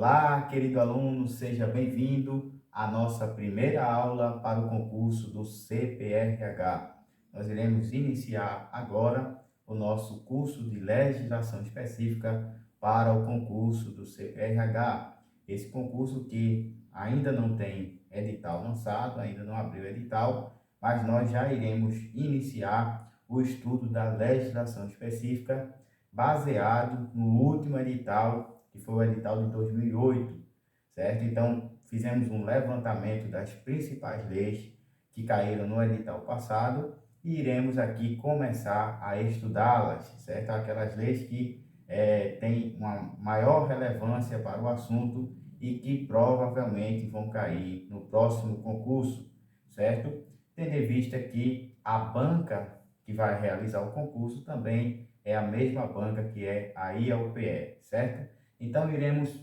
Olá, querido aluno, seja bem-vindo à nossa primeira aula para o concurso do CPRH. Nós iremos iniciar agora o nosso curso de legislação específica para o concurso do CPRH. Esse concurso que ainda não tem edital lançado, ainda não abriu edital, mas nós já iremos iniciar o estudo da legislação específica baseado no último edital, que foi o edital de 2008, certo? Então, fizemos um levantamento das principais leis que caíram no edital passado e iremos aqui começar a estudá-las, certo? Aquelas leis que têm uma maior relevância para o assunto e que provavelmente vão cair no próximo concurso, certo? Tendo em vista que a banca que vai realizar o concurso também é a mesma banca que é a IAUPE, certo? Então, iremos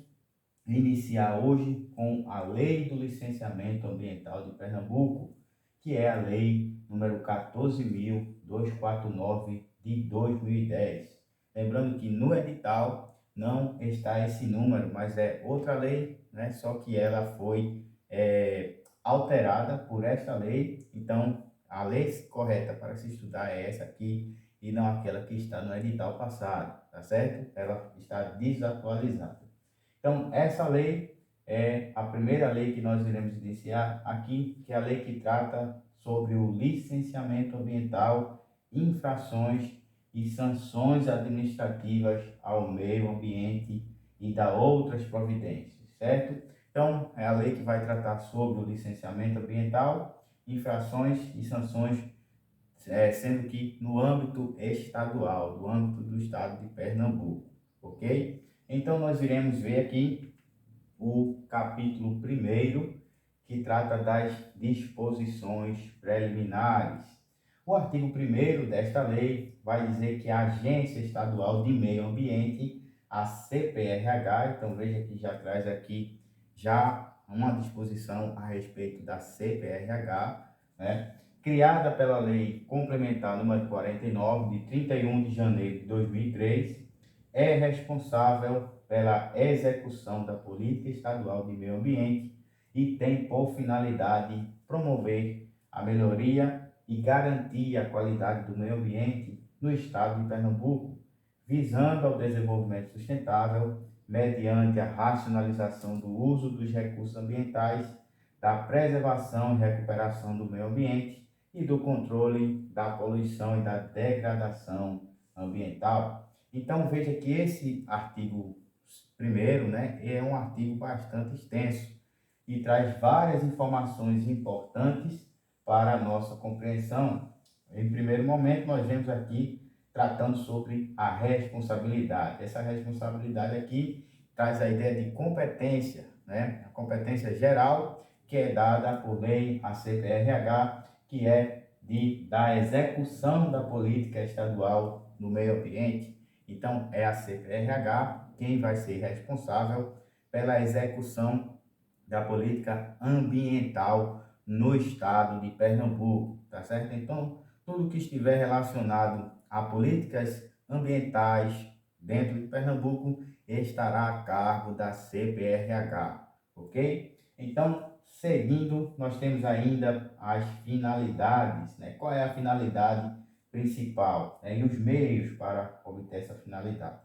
iniciar hoje com a Lei do Licenciamento Ambiental de Pernambuco, que é a Lei número 14.249 de 2010. Lembrando que no edital não está esse número, mas é outra lei, né? Só que ela foi alterada por esta lei. Então, a lei correta para se estudar é essa aqui e não aquela que está no edital passado, tá certo? Ela está desatualizada. Então, essa lei é a primeira lei que nós iremos iniciar aqui, que é a lei que trata sobre o licenciamento ambiental, infrações e sanções administrativas ao meio ambiente e da outras providências, certo? Então, é a lei que vai tratar sobre o licenciamento ambiental, infrações e sanções, sendo que no âmbito estadual, do âmbito do estado de Pernambuco, ok? Então, nós iremos ver aqui o capítulo 1º, que trata das disposições preliminares. O artigo 1º desta lei vai dizer que a Agência Estadual de Meio Ambiente, a CPRH, então veja que já traz aqui já uma disposição a respeito da CPRH, né? Criada pela Lei Complementar número 49, de 31 de janeiro de 2003, é responsável pela execução da política estadual de meio ambiente e tem por finalidade promover a melhoria e garantir a qualidade do meio ambiente no estado de Pernambuco, visando ao desenvolvimento sustentável mediante a racionalização do uso dos recursos ambientais, da preservação e recuperação do meio ambiente e do controle da poluição e da degradação ambiental. Então, veja que esse artigo 1º, né, é um artigo bastante extenso e traz várias informações importantes para a nossa compreensão. Em primeiro momento, nós vemos aqui tratando sobre a responsabilidade. Essa responsabilidade aqui traz a ideia de competência, né? A competência geral que é dada por lei à CPRH, que é da execução da política estadual no meio ambiente. Então, é a CPRH quem vai ser responsável pela execução da política ambiental no estado de Pernambuco, tá certo? Então, tudo que estiver relacionado a políticas ambientais dentro de Pernambuco estará a cargo da CPRH, ok? Então, seguindo, nós temos ainda as finalidades, né? Qual é a finalidade principal, né? E os meios para obter essa finalidade.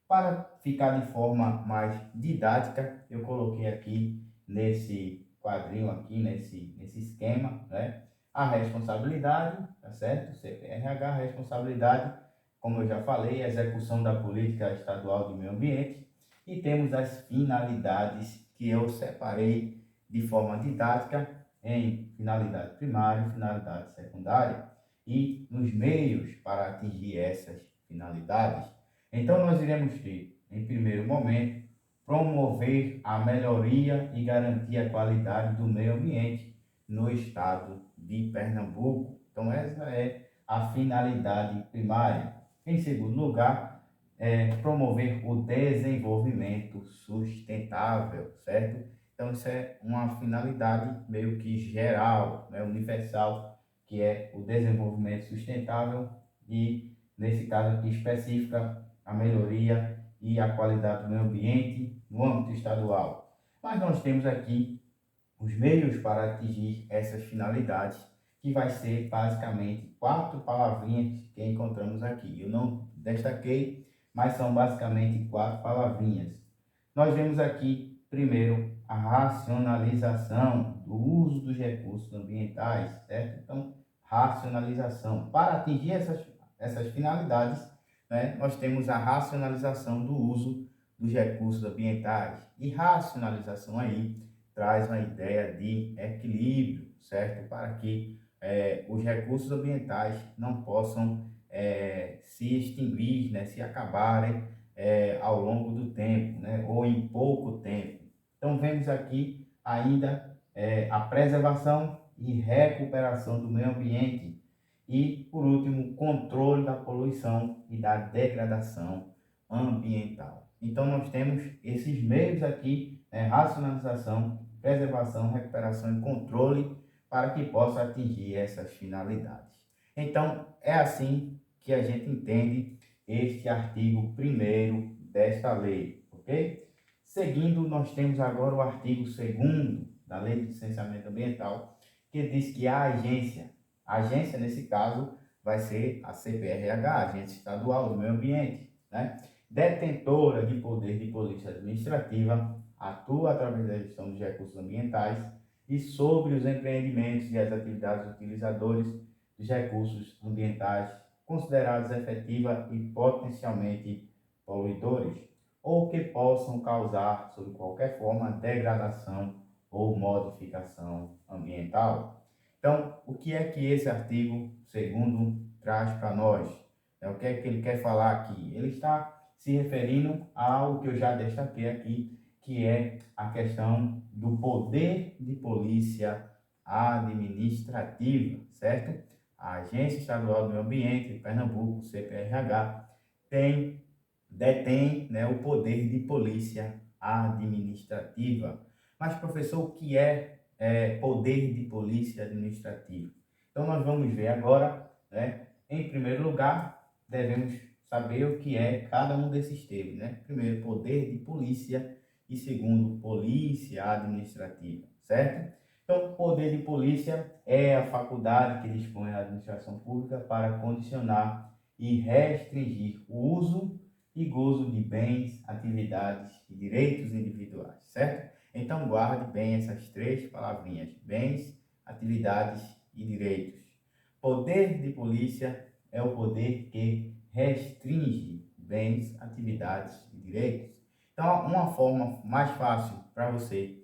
Para ficar de forma mais didática, eu coloquei aqui nesse quadrinho aqui, nesse esquema, né? A responsabilidade, tá certo? CPRH, responsabilidade, como eu já falei, a execução da política estadual de meio ambiente. E temos as finalidades que eu separei de forma didática em finalidade primária, finalidade secundária e nos meios para atingir essas finalidades. Então, nós iremos ter, em primeiro momento, promover a melhoria e garantir a qualidade do meio ambiente no estado de Pernambuco. Então, essa é a finalidade primária. Em segundo lugar, promover o desenvolvimento sustentável, certo? Então, isso é uma finalidade meio que geral, né, universal, que é o desenvolvimento sustentável e, nesse caso aqui específica, a melhoria e a qualidade do meio ambiente no âmbito estadual. Mas nós temos aqui os meios para atingir essas finalidades, que vai ser basicamente 4 palavrinhas que encontramos aqui. Eu não destaquei, mas são basicamente 4 palavrinhas. Nós vemos aqui, primeiro, a racionalização do uso dos recursos ambientais, certo? Então, racionalização. Para atingir essas finalidades, né, nós temos a racionalização do uso dos recursos ambientais. E racionalização aí traz uma ideia de equilíbrio, certo? Para que os recursos ambientais não possam se extinguir, né, se acabarem ao longo do tempo, né, ou em pouco tempo. Então, vemos aqui ainda a preservação e recuperação do meio ambiente e, por último, controle da poluição e da degradação ambiental. Então, nós temos esses meios aqui, racionalização, preservação, recuperação e controle, para que possa atingir essas finalidades. Então, é assim que a gente entende este artigo 1º desta lei, ok? Seguindo, nós temos agora o artigo 2º da Lei de Licenciamento Ambiental, que diz que a agência nesse caso vai ser a CPRH, Agência Estadual do Meio Ambiente, né? Detentora de poder de polícia administrativa, atua através da gestão dos recursos ambientais e sobre os empreendimentos e as atividades utilizadores dos recursos ambientais considerados efetiva e potencialmente poluidores, ou que possam causar, sob qualquer forma, degradação ou modificação ambiental. Então, o que é que esse artigo 2º traz para nós? O que é que ele quer falar aqui? Ele está se referindo ao que eu já destaquei aqui, que é a questão do poder de polícia administrativa, certo? A Agência Estadual do Meio Ambiente de Pernambuco, CPRH, detém, né, o poder de polícia administrativa. Mas, professor, o que é poder de polícia administrativa? Então, nós vamos ver agora, né? Em primeiro lugar, devemos saber o que é cada um desses termos, né? Primeiro, poder de polícia e segundo, polícia administrativa, certo? Então, poder de polícia é a faculdade que dispõe a administração pública para condicionar e restringir o uso e gozo de bens, atividades e direitos individuais, certo? Então, guarde bem essas 3 palavrinhas: bens, atividades e direitos. Poder de polícia é o poder que restringe bens, atividades e direitos. Então, uma forma mais fácil para você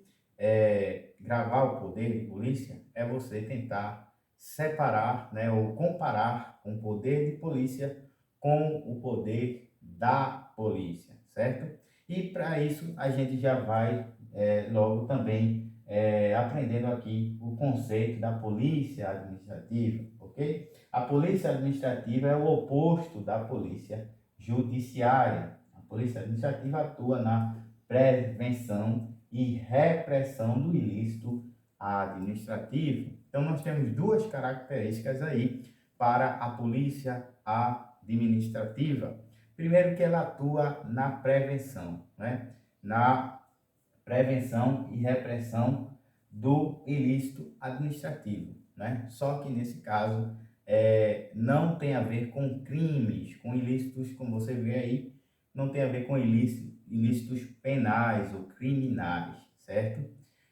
gravar o poder de polícia é você tentar separar, né, ou comparar o poder de polícia com o poder da polícia, certo? E para isso a gente já vai logo também aprendendo aqui o conceito da polícia administrativa, ok? A polícia administrativa é o oposto da polícia judiciária. A polícia administrativa atua na prevenção e repressão do ilícito administrativo. Então, nós temos 2 características aí para a polícia administrativa. Primeiro, que ela atua na prevenção, né? Na prevenção e repressão do ilícito administrativo, né? Só que nesse caso não tem a ver com crimes, com ilícitos, como você vê aí, não tem a ver com ilícitos penais ou criminais, certo?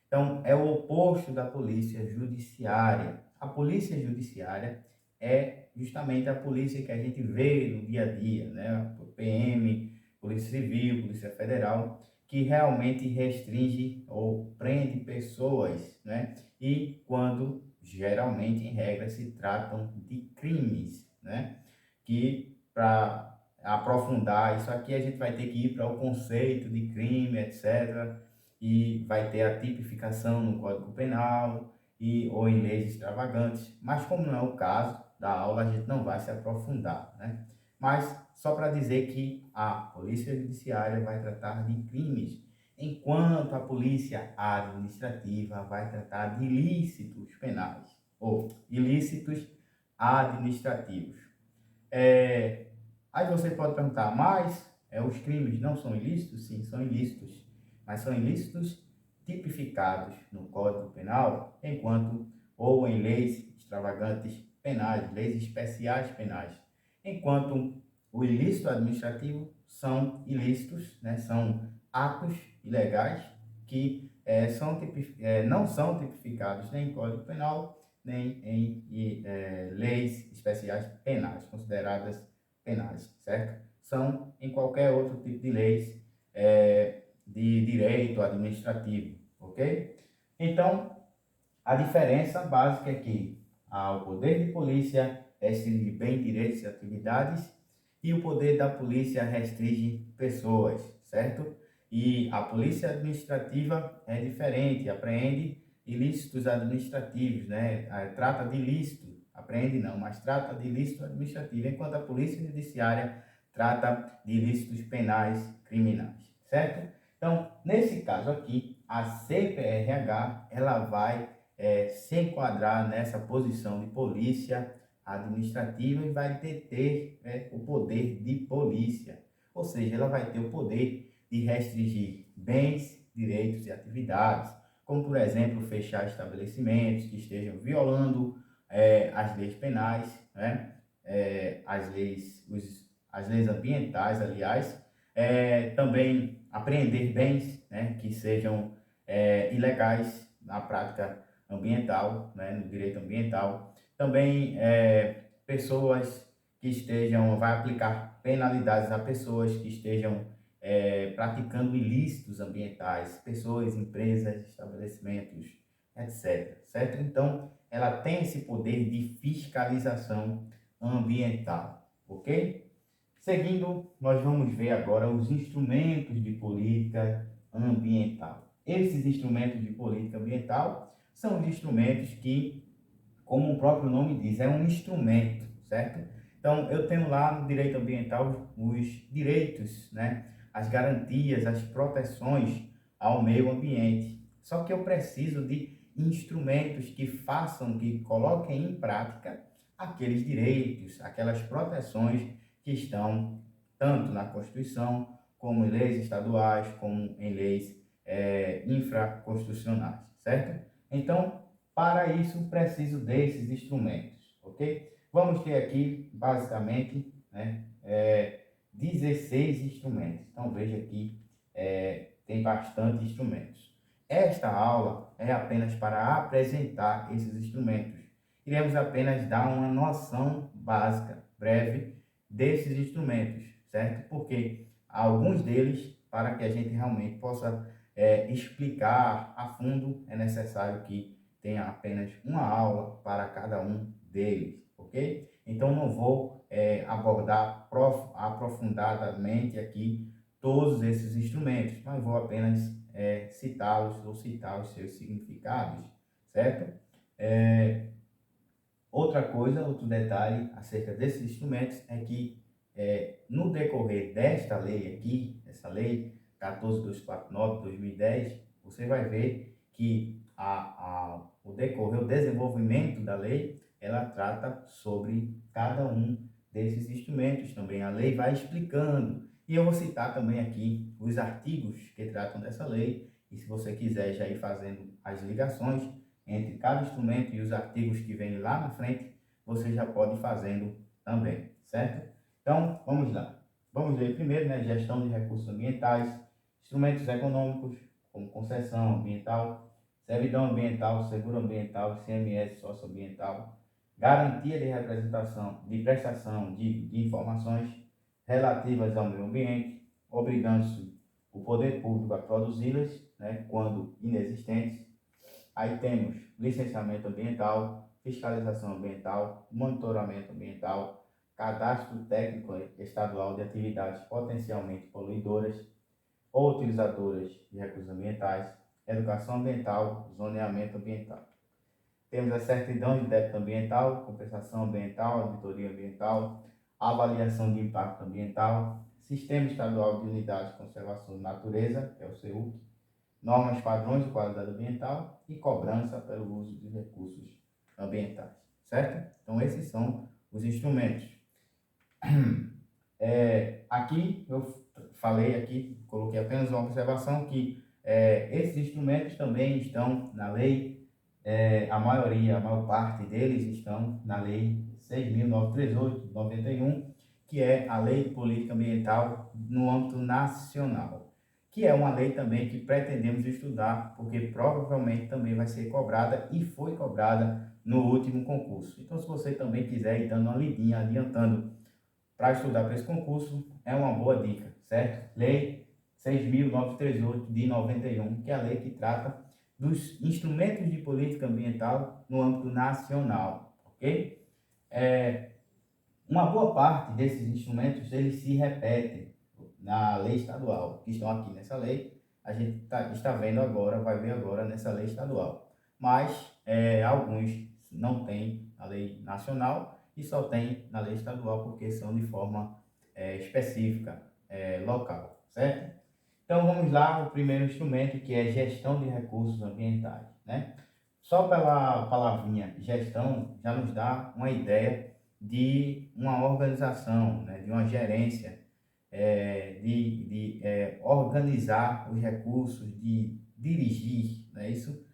Então, é o oposto da polícia judiciária. A polícia judiciária é justamente a polícia que a gente vê no dia a dia, né? PM, Polícia Civil, Polícia Federal, que realmente restringe ou prende pessoas, né? E quando, geralmente, em regra, se tratam de crimes, né? Que, para aprofundar isso aqui, a gente vai ter que ir para o conceito de crime, etc., e vai ter a tipificação no Código Penal ou em leis extravagantes, mas como não é o caso da aula, a gente não vai se aprofundar, né? Mas só para dizer que a Polícia Judiciária vai tratar de crimes, enquanto a Polícia Administrativa vai tratar de ilícitos penais ou ilícitos administrativos. Aí você pode perguntar, mas os crimes não são ilícitos? Sim, são ilícitos, mas são ilícitos tipificados no Código Penal, ou em leis extravagantes penais, leis especiais penais, enquanto o ilícito administrativo são ilícitos, né, são atos ilegais que não são tipificados nem em Código Penal, nem em leis especiais penais, consideradas penais, certo? São em qualquer outro tipo de leis de direito administrativo, ok? Então, a diferença básica é que o poder de polícia restringe bens, direitos e atividades e o poder da polícia restringe pessoas, certo? E a polícia administrativa é diferente, apreende ilícitos administrativos, né? Trata de ilícito, apreende não, mas trata de ilícito administrativo, enquanto a polícia judiciária trata de ilícitos penais criminais, certo? Então, nesse caso aqui, a CPRH, ela vai se enquadrar nessa posição de polícia administrativa e vai deter o poder de polícia, ou seja, ela vai ter o poder de restringir bens, direitos e atividades, como por exemplo fechar estabelecimentos que estejam violando as leis penais, né? As leis ambientais, aliás, também apreender bens, né, que sejam ilegais na prática ambiental, né, no direito ambiental. Também pessoas que vai aplicar penalidades a pessoas que estejam praticando ilícitos ambientais, pessoas, empresas, estabelecimentos, etc. Certo? Então, ela tem esse poder de fiscalização ambiental, ok? Seguindo, nós vamos ver agora os instrumentos de política ambiental. Esses instrumentos de política ambiental são instrumentos que, como o próprio nome diz, é um instrumento, certo? Então, eu tenho lá no direito ambiental os direitos, né? As garantias, as proteções ao meio ambiente. Só que eu preciso de instrumentos que coloquem em prática aqueles direitos, aquelas proteções que estão tanto na Constituição, como em leis estaduais, como em leis infraconstitucionais, certo? Então, para isso, preciso desses instrumentos, ok? Vamos ter aqui, basicamente, né, 16 instrumentos. Então, veja aqui, tem bastante instrumentos. Esta aula é apenas para apresentar esses instrumentos. Iremos apenas dar uma noção básica, breve, desses instrumentos, certo? Porque alguns deles, para que a gente realmente possa explicar a fundo, é necessário que tenha apenas uma aula para cada um deles, ok? Então, não vou abordar aprofundadamente aqui todos esses instrumentos, mas vou apenas citá-los ou citar os seus significados, certo? Outro detalhe acerca desses instrumentos é que no decorrer desta lei aqui, essa lei 14.249/2010, você vai ver que o desenvolvimento da lei, ela trata sobre cada um desses instrumentos também. A lei vai explicando, e eu vou citar também aqui os artigos que tratam dessa lei, e se você quiser já ir fazendo as ligações entre cada instrumento e os artigos que vêm lá na frente, você já pode ir fazendo também, certo? Então, vamos lá. Vamos ver primeiro, né, gestão de recursos ambientais, instrumentos econômicos, como concessão ambiental, servidão ambiental, seguro ambiental, ICMS socioambiental, garantia de representação, de prestação de informações relativas ao meio ambiente, obrigando-se o poder público a produzi-las, né, quando inexistentes. Aí temos licenciamento ambiental, fiscalização ambiental, monitoramento ambiental, cadastro técnico estadual de atividades potencialmente poluidoras ou utilizadoras de recursos ambientais, educação ambiental, zoneamento ambiental. Temos a certidão de débito ambiental, compensação ambiental, auditoria ambiental, avaliação de impacto ambiental, Sistema Estadual de Unidades de Conservação de Natureza, que é o SEUC, normas padrões de qualidade ambiental e cobrança pelo uso de recursos ambientais, certo? Então, esses são os instrumentos. Aqui eu falei aqui, coloquei apenas uma observação que esses instrumentos também estão na lei, a maioria, a maior parte deles estão na lei 6.938 de 91, que é a Lei de Política Ambiental no âmbito nacional, que é uma lei também que pretendemos estudar, porque provavelmente também vai ser cobrada e foi cobrada no último concurso. Então, se você também quiser ir dando uma lidinha, adiantando para estudar para esse concurso, é uma boa dica, certo? Lei 6.938 de 91, que é a lei que trata dos instrumentos de política ambiental no âmbito nacional, ok? Uma boa parte desses instrumentos, eles se repetem na lei estadual, que estão aqui nessa lei, a gente está vendo agora, vai ver agora nessa lei estadual. Mas alguns não tem na lei nacional e só tem na lei estadual porque são de forma específica, local, certo? Então vamos lá, o primeiro instrumento que é gestão de recursos ambientais, né? Só pela palavrinha gestão já nos dá uma ideia de uma organização, né? De uma gerência, de organizar os recursos, de dirigir, né? Isso,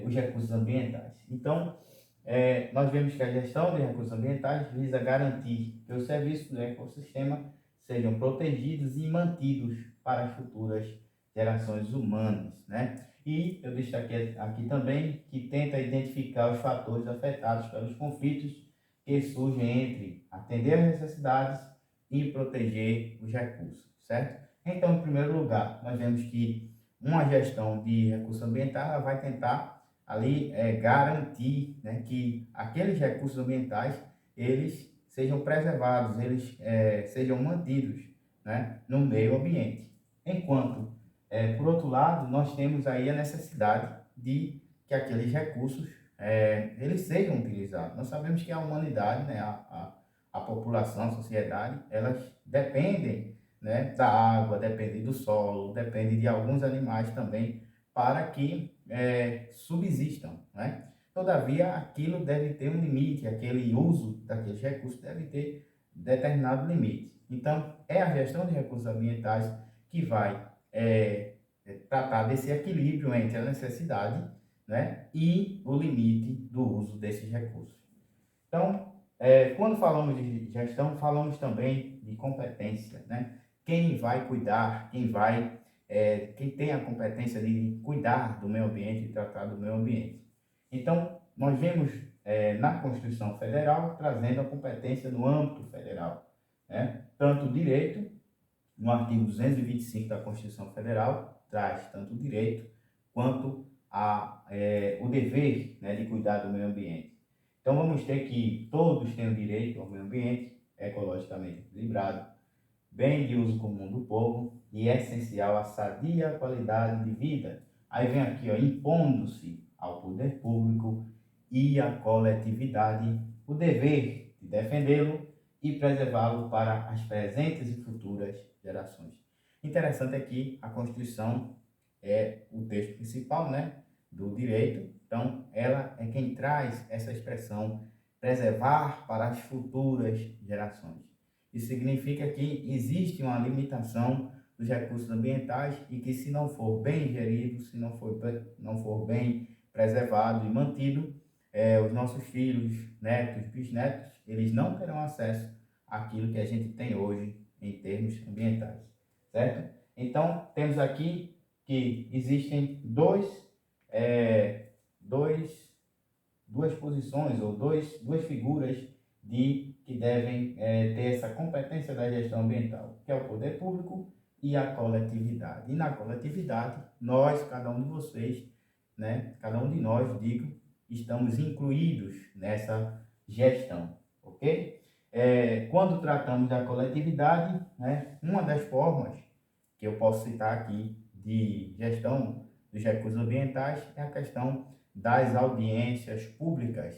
os recursos ambientais. Então, nós vemos que a gestão de recursos ambientais visa garantir que os serviços do ecossistema sejam protegidos e mantidos para as futuras gerações humanas, né? E eu destaquei aqui também que tenta identificar os fatores afetados pelos conflitos que surgem entre atender às necessidades e proteger os recursos, certo? Então, em primeiro lugar, nós vemos que uma gestão de recursos ambientais ela vai tentar ali garantir, né, que aqueles recursos ambientais eles sejam preservados, eles sejam mantidos, né, no meio ambiente. Enquanto, por outro lado, nós temos aí a necessidade de que aqueles recursos eles sejam utilizados. Nós sabemos que a humanidade, né, a população, a sociedade, elas dependem, né, da água, dependem do solo, dependem de alguns animais também para que subsistam, né? Todavia, aquilo deve ter um limite, aquele uso daqueles recursos deve ter determinado limite. Então, é a gestão de recursos ambientais que vai tratar desse equilíbrio entre a necessidade, né, e o limite do uso desses recursos. Então, quando falamos de gestão, falamos também de competência, né? Quem vai cuidar, quem tem a competência de cuidar do meio ambiente e tratar do meio ambiente. Então, nós vemos na Constituição Federal trazendo a competência no âmbito federal, né? Tanto o direito, no artigo 225 da Constituição Federal, traz tanto o direito quanto o dever, né, de cuidar do meio ambiente. Então, vamos ter que todos têm o direito ao meio ambiente ecologicamente equilibrado, bem de uso comum do povo e essencial à sadia qualidade de vida. Aí vem aqui, ó, impondo-se ao poder público e à coletividade o dever de defendê-lo e preservá-lo para as presentes e futuras gerações. Interessante aqui, a Constituição é o texto principal, né, do direito. Então, ela é quem traz essa expressão preservar para as futuras gerações. Isso significa que existe uma limitação dos recursos ambientais e que se não for bem gerido, se não for bem preservado e mantido, os nossos filhos, netos, bisnetos, eles não terão acesso àquilo que a gente tem hoje em termos ambientais, certo? Então, temos aqui que existem duas posições ou duas figuras que devem ter essa competência da gestão ambiental, que é o poder público e a coletividade. E na coletividade, nós, cada um de vocês, né, cada um de nós, digo, estamos incluídos nessa gestão, ok? Quando tratamos da coletividade, né, uma das formas que eu posso citar aqui de gestão dos recursos ambientais é a questão das audiências públicas.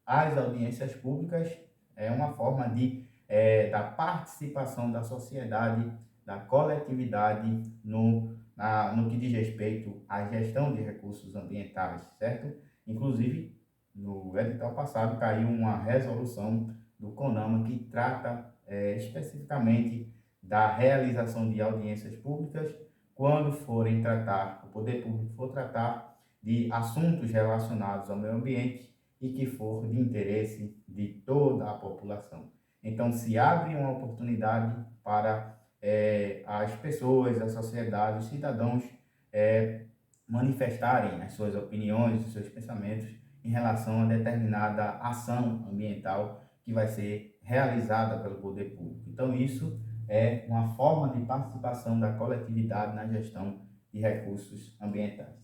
As audiências públicas é uma forma da participação da sociedade, da coletividade no que diz respeito à gestão de recursos ambientais, certo? Inclusive, no edital passado caiu uma resolução do CONAMA que trata especificamente da realização de audiências públicas quando forem tratar, o poder público for tratar de assuntos relacionados ao meio ambiente e que for de interesse de toda a população. Então, se abre uma oportunidade para as pessoas, a sociedade, os cidadãos manifestarem as suas opiniões, os seus pensamentos em relação a determinada ação ambiental que vai ser realizada pelo poder público. Então, isso é uma forma de participação da coletividade na gestão de recursos ambientais.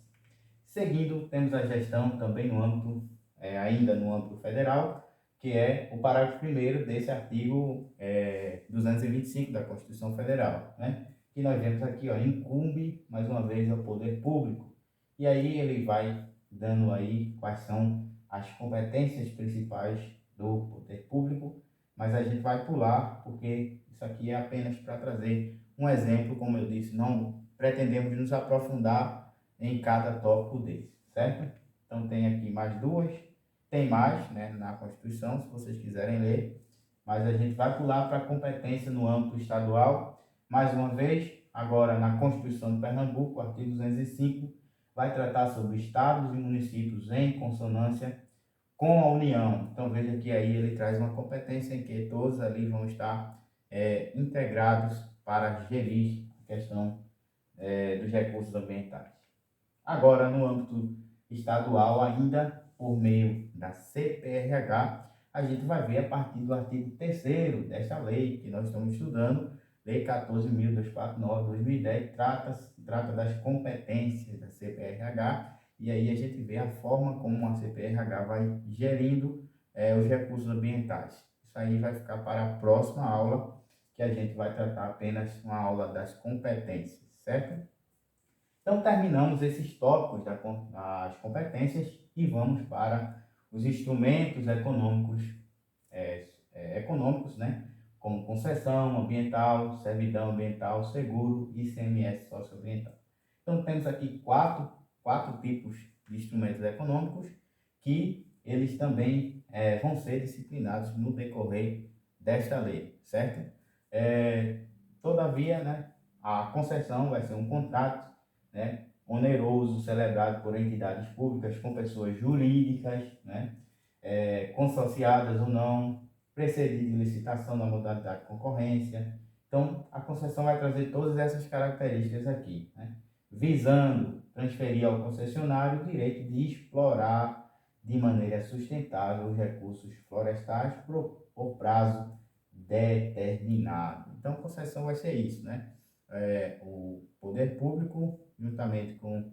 Seguindo, temos a gestão também no âmbito, ainda no âmbito federal, que é o parágrafo 1º desse artigo 225 da Constituição Federal, né? Que nós vemos aqui, ó, incumbe, mais uma vez, ao poder público. E aí ele vai dando aí quais são as competências principais do poder público, mas a gente vai pular, porque isso aqui é apenas para trazer um exemplo, como eu disse, não pretendemos nos aprofundar em cada tópico desse, certo? Então tem aqui mais duas, tem mais, né, na Constituição, se vocês quiserem ler, mas a gente vai pular para a competência no âmbito estadual, mais uma vez, agora na Constituição de Pernambuco, artigo 205, vai tratar sobre estados e municípios em consonância com a União. Então veja que aí ele traz uma competência em que todos ali vão estar integrados para gerir a questão dos recursos ambientais. Agora, no âmbito estadual, ainda por meio da CPRH, a gente vai ver a partir do artigo 3º desta lei que nós estamos estudando, Lei 14.249/2010, trata das competências da CPRH, e aí a gente vê a forma como a CPRH vai gerindo os recursos ambientais. Isso aí vai ficar para a próxima aula, que a gente vai tratar apenas uma aula das competências, certo? Então, terminamos esses tópicos das competências e vamos para os instrumentos econômicos, né? Como concessão ambiental, servidão ambiental, seguro e ICMS socioambiental. Então, temos aqui quatro tipos de instrumentos econômicos que eles também vão ser disciplinados no decorrer desta lei, certo? Todavia, né, a concessão vai ser um contrato, né, oneroso, celebrado por entidades públicas com pessoas jurídicas, né, consorciadas ou não, precedido de licitação na modalidade de concorrência. Então, a concessão vai trazer todas essas características aqui, né, visando transferir ao concessionário o direito de explorar de maneira sustentável os recursos florestais por prazo determinado. Então, concessão vai ser isso, né? O poder público, juntamente com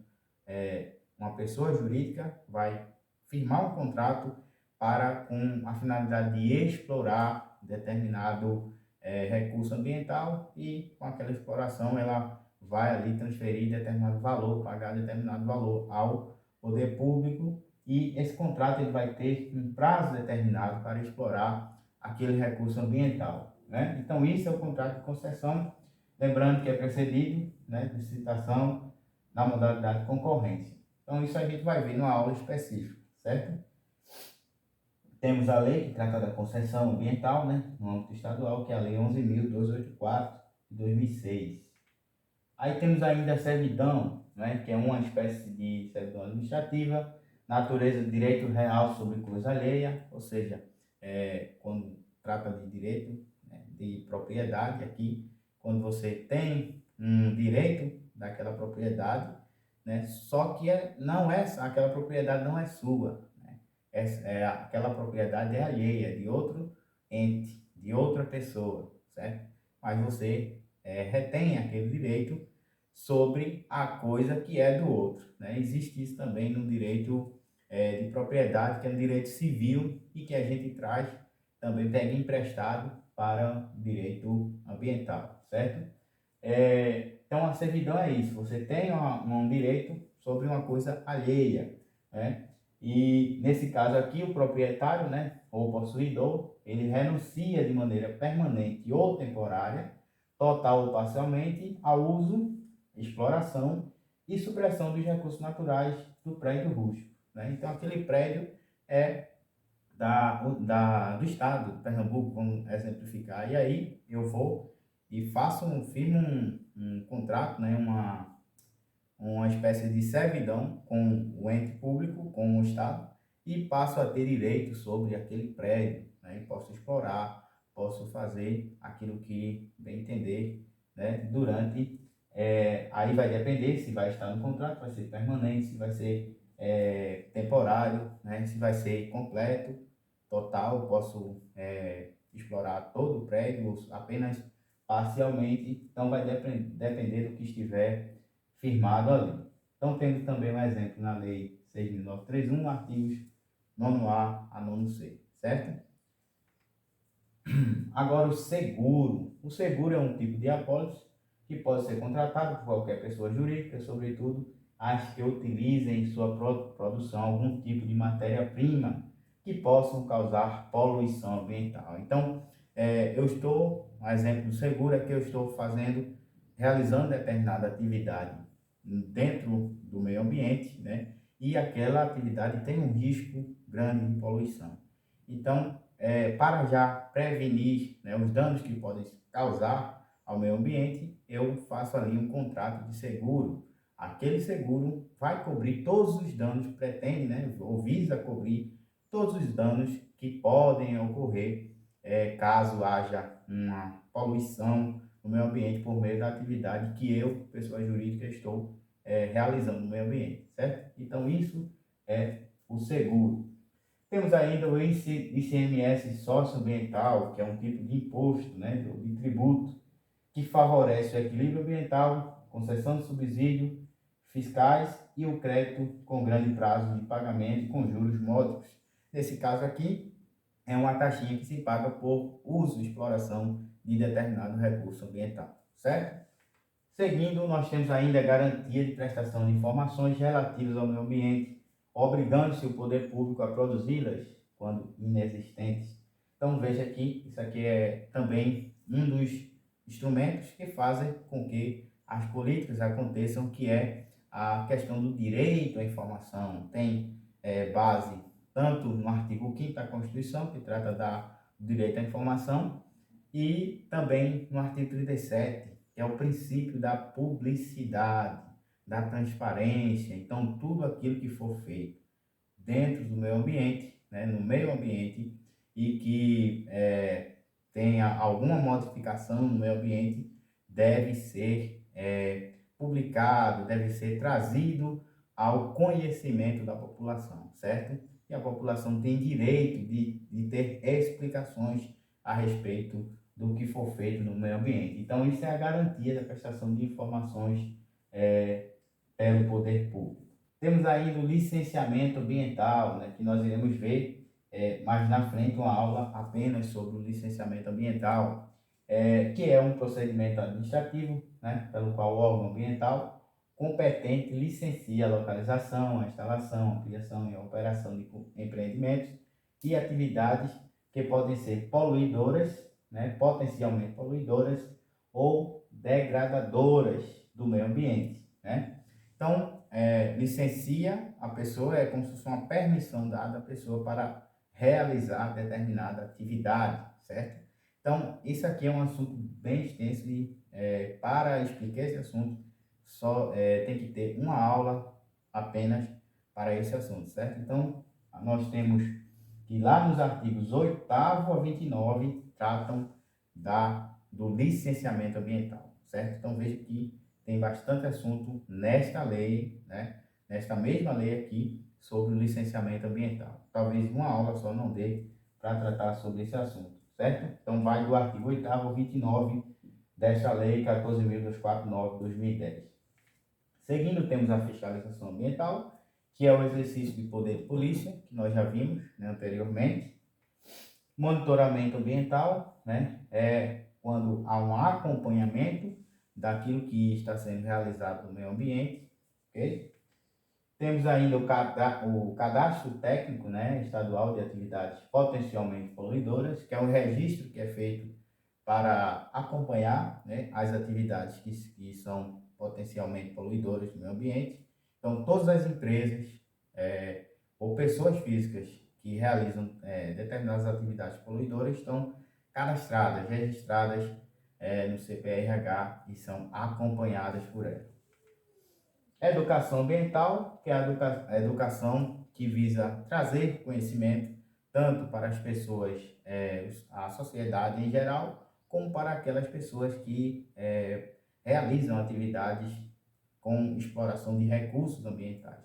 uma pessoa jurídica, vai firmar um contrato com a finalidade de explorar determinado recurso ambiental e com aquela exploração ela vai ali transferir determinado valor, pagar determinado valor ao poder público e esse contrato ele vai ter um prazo determinado para explorar aquele recurso ambiental, né? Então isso é o contrato de concessão, lembrando que é precedido, né, de licitação na modalidade de concorrência. Então isso a gente vai ver numa aula específica, certo? Temos a lei que trata da concessão ambiental, né, no âmbito estadual, que é a Lei 11.284 de 2006. Aí temos ainda a servidão, né, que é uma espécie de servidão administrativa, natureza de direito real sobre coisa alheia, ou seja, quando trata de direito, né, de propriedade aqui, quando você tem um direito daquela propriedade, né, só que aquela propriedade não é sua, né, aquela propriedade é alheia de outro ente, de outra pessoa, certo? Mas você retém aquele direito sobre a coisa que é do outro, né? Existe isso também no direito de propriedade, que é no direito civil e que a gente traz, também pega emprestado para o direito ambiental, certo? Então, a servidão é isso, você tem um direito sobre uma coisa alheia, né? E nesse caso aqui, o proprietário, né, ou possuidor, ele renuncia de maneira permanente ou temporária, total ou parcialmente, ao uso, exploração e supressão dos recursos naturais do prédio rústico, né? Então, aquele prédio é do estado de Pernambuco, vamos exemplificar, e aí eu vou e firmo um contrato, né, uma espécie de servidão com o ente público, com o Estado, e passo a ter direito sobre aquele prédio, né, e posso explorar, posso fazer aquilo que bem entender, né, durante, aí vai depender se vai estar no contrato, vai ser permanente, se vai ser temporário, né, se vai ser completo, total, posso explorar todo o prédio, apenas parcialmente, então vai depender do que estiver firmado ali. Então, temos também um exemplo na Lei 6.931, artigos 9A a 9C, certo? Agora, o seguro. O seguro é um tipo de apólice que pode ser contratado por qualquer pessoa jurídica, sobretudo as que utilizem em sua produção algum tipo de matéria-prima que possam causar poluição ambiental. Então, um exemplo do seguro é que eu estou realizando determinada atividade dentro do meio ambiente, né? E aquela atividade tem um risco grande de poluição. Então, para já prevenir, né, os danos que podem causar ao meio ambiente, eu faço ali um contrato de seguro. Aquele seguro vai cobrir todos os danos, pretende, né, ou visa cobrir todos os danos que podem ocorrer caso haja uma poluição no meio ambiente por meio da atividade que eu, pessoa jurídica, estou realizando no meio ambiente, certo? Então, isso é o seguro. Temos ainda o ICMS socioambiental, que é um tipo de imposto, né, de tributo, que favorece o equilíbrio ambiental, concessão de subsídios fiscais e o crédito com grande prazo de pagamento com juros módicos. Nesse caso aqui, é uma taxinha que se paga por uso e exploração de determinado recurso ambiental, certo? Seguindo, nós temos ainda a garantia de prestação de informações relativas ao meio ambiente, obrigando-se o poder público a produzi-las quando inexistentes. Então veja aqui, isso aqui é também um dos instrumentos que fazem com que as políticas aconteçam, que é a questão do direito à informação. Tem base tanto no artigo 5º da Constituição, que trata do direito à informação, e também no artigo 37, que é o princípio da publicidade, da transparência. Então, tudo aquilo que for feito dentro do meio ambiente, né, no meio ambiente, e que tenha alguma modificação no meio ambiente, deve ser publicado, deve ser trazido ao conhecimento da população, certo? E a população tem direito de ter explicações a respeito do que for feito no meio ambiente. Então, isso é a garantia da prestação de informações pelo poder público. Temos ainda o licenciamento ambiental, né, que nós iremos ver mais na frente uma aula apenas sobre o licenciamento ambiental, que é um procedimento administrativo, né, pelo qual o órgão ambiental competente licencia a localização, a instalação, a ampliação e a operação de empreendimentos e atividades que podem ser poluidoras, né, potencialmente poluidoras ou degradadoras do meio ambiente, né? Então, licencia a pessoa, é como se fosse uma permissão dada à pessoa para realizar determinada atividade, certo? Então, isso aqui é um assunto bem extenso e para explicar esse assunto, só tem que ter uma aula apenas para esse assunto, certo? Então, nós temos que lá nos artigos 8º a 29 tratam do licenciamento ambiental, certo? Então, veja que tem bastante assunto nesta lei, né? Nesta mesma lei aqui, sobre o licenciamento ambiental. Talvez uma aula só não dê para tratar sobre esse assunto, certo? Então, vai do artigo 8º ao 29 desta lei 14.249 de 2010. Seguindo, temos a fiscalização ambiental, que é o exercício de poder de polícia, que nós já vimos, né, anteriormente. Monitoramento ambiental, né, é quando há um acompanhamento daquilo que está sendo realizado no meio ambiente, ok? Temos ainda o cadastro técnico, né, estadual de atividades potencialmente poluidoras, que é um registro que é feito para acompanhar, né, as atividades que são potencialmente poluidoras do meio ambiente. Então, todas as empresas ou pessoas físicas que realizam determinadas atividades poluidoras estão cadastradas, registradas no CPRH e são acompanhadas por ela. Educação ambiental, que é a educação que visa trazer conhecimento tanto para as pessoas, a sociedade em geral, como para aquelas pessoas que realizam atividades com exploração de recursos ambientais.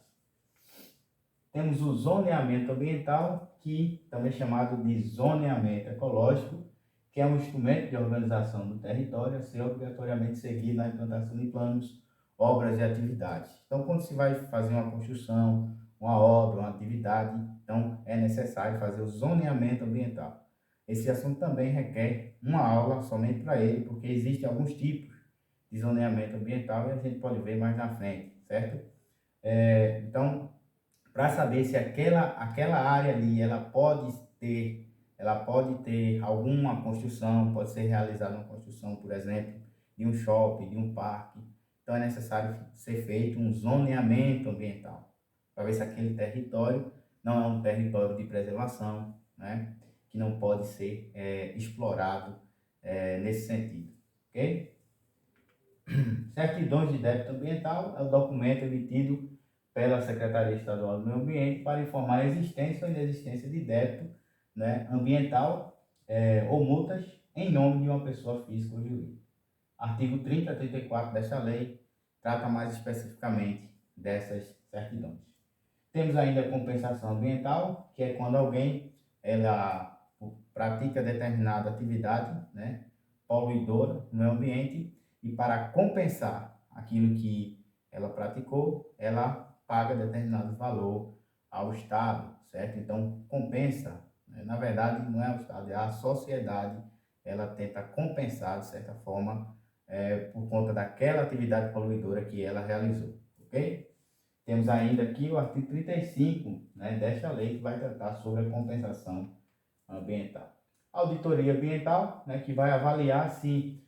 Temos o zoneamento ambiental, que também é chamado de zoneamento ecológico, que é um instrumento de organização do território a ser obrigatoriamente seguido na implantação de planos, obras e atividades. Então, quando se vai fazer uma construção, uma obra, uma atividade, então é necessário fazer o zoneamento ambiental. Esse assunto também requer uma aula somente para ele, porque existem alguns tipos de zoneamento ambiental e a gente pode ver mais na frente, certo? Então, para saber se aquela área ali ela pode ter alguma construção, pode ser realizada uma construção, por exemplo, de um shopping, de um parque. Então é necessário ser feito um zoneamento ambiental, para ver se aquele território não é um território de preservação, né, que não pode ser explorado nesse sentido, ok? Certidões de débito ambiental é o documento emitido pela Secretaria Estadual do Meio Ambiente para informar a existência ou inexistência de débito, né, ambiental ou multas em nome de uma pessoa física ou jurídica. Artigo 30 a 34 desta lei trata mais especificamente dessas certidões. Temos ainda a compensação ambiental, que é quando alguém pratica determinada atividade, né, poluidora no meio ambiente, e para compensar aquilo que ela praticou, ela paga determinado valor ao Estado, certo? Então, compensa, né? Na verdade, não é o Estado, é a sociedade, ela tenta compensar, de certa forma, por conta daquela atividade poluidora que ela realizou, ok? Temos ainda aqui o artigo 35, né, desta lei, que vai tratar sobre a compensação ambiental. Auditoria ambiental, né, que vai avaliar se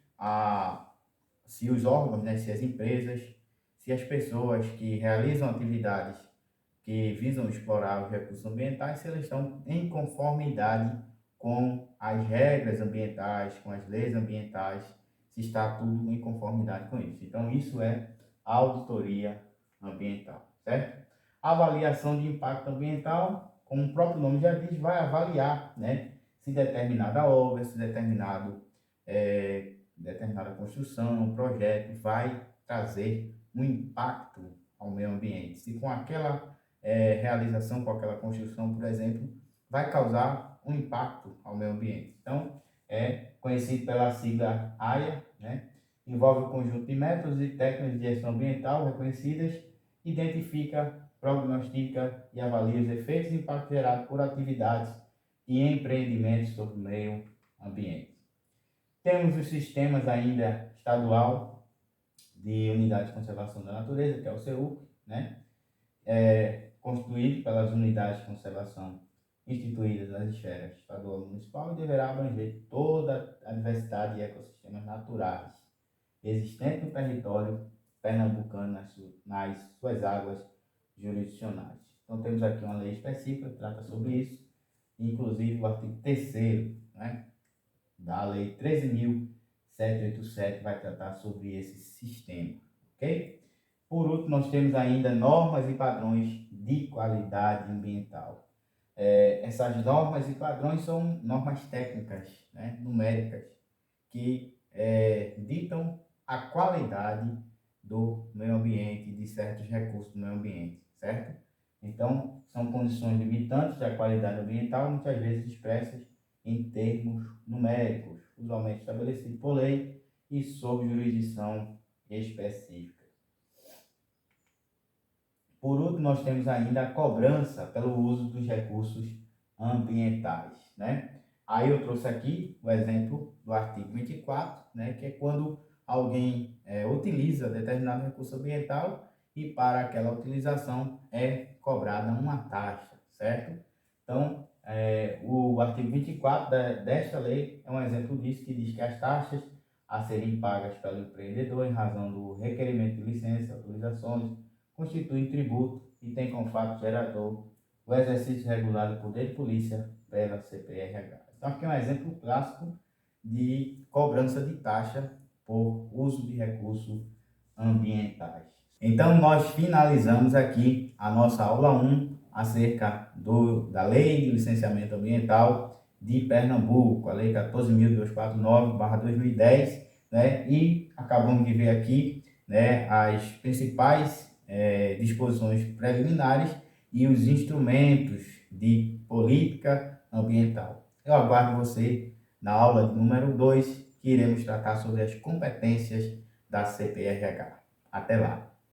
os órgãos, né, se as empresas, se as pessoas que realizam atividades que visam explorar os recursos ambientais, se elas estão em conformidade com as regras ambientais, com as leis ambientais, se está tudo em conformidade com isso. Então, isso é a auditoria ambiental, certo? Avaliação de impacto ambiental, como o próprio nome já diz, vai avaliar, né, se determinada obra, se determinada construção, projeto vai trazer um impacto ao meio ambiente. Se com aquela realização, com aquela construção, por exemplo, vai causar um impacto ao meio ambiente. Então, é conhecido pela sigla AIA, né? Envolve o conjunto de métodos e técnicas de gestão ambiental reconhecidas, identifica, prognostica e avalia os efeitos de impacto gerado por atividades e empreendimentos sobre o meio ambiente. Temos os sistemas ainda estadual de Unidade de Conservação da Natureza, que é o CEUC, né? Constituído pelas unidades de conservação instituídas nas esferas estadual e municipal e deverá abranger toda a diversidade de ecossistemas naturais existentes no território pernambucano nas suas águas jurisdicionais. Então temos aqui uma lei específica que trata sobre isso, inclusive o artigo 3º, né, da Lei 13.787 vai tratar sobre esse sistema, ok? Por último, nós temos ainda normas e padrões de qualidade ambiental. Essas normas e padrões são normas técnicas, né, numéricas, que ditam a qualidade do meio ambiente, de certos recursos do meio ambiente, certo? Então, são condições limitantes da qualidade ambiental, muitas vezes expressas em termos numéricos, usualmente estabelecidos por lei e sob jurisdição específica. Por último, nós temos ainda a cobrança pelo uso dos recursos ambientais, né? Aí eu trouxe aqui o exemplo do artigo 24, né, que é quando alguém utiliza determinado recurso ambiental e para aquela utilização é cobrada uma taxa, certo? Então, o artigo 24 desta lei é um exemplo disso, que diz que as taxas a serem pagas pelo empreendedor em razão do requerimento de licença, autorizações, constituem tributo e tem como fato gerador o exercício regular do poder de polícia pela CPRH. Então, aqui é um exemplo clássico de cobrança de taxa por uso de recursos ambientais. Então, nós finalizamos aqui a nossa aula 1 acerca da Lei de Licenciamento Ambiental de Pernambuco, a Lei 14.249/2010, né? E acabamos de ver aqui, né, as principais disposições preliminares e os instrumentos de política ambiental. Eu aguardo você na aula número 2, que iremos tratar sobre as competências da CPRH. Até lá!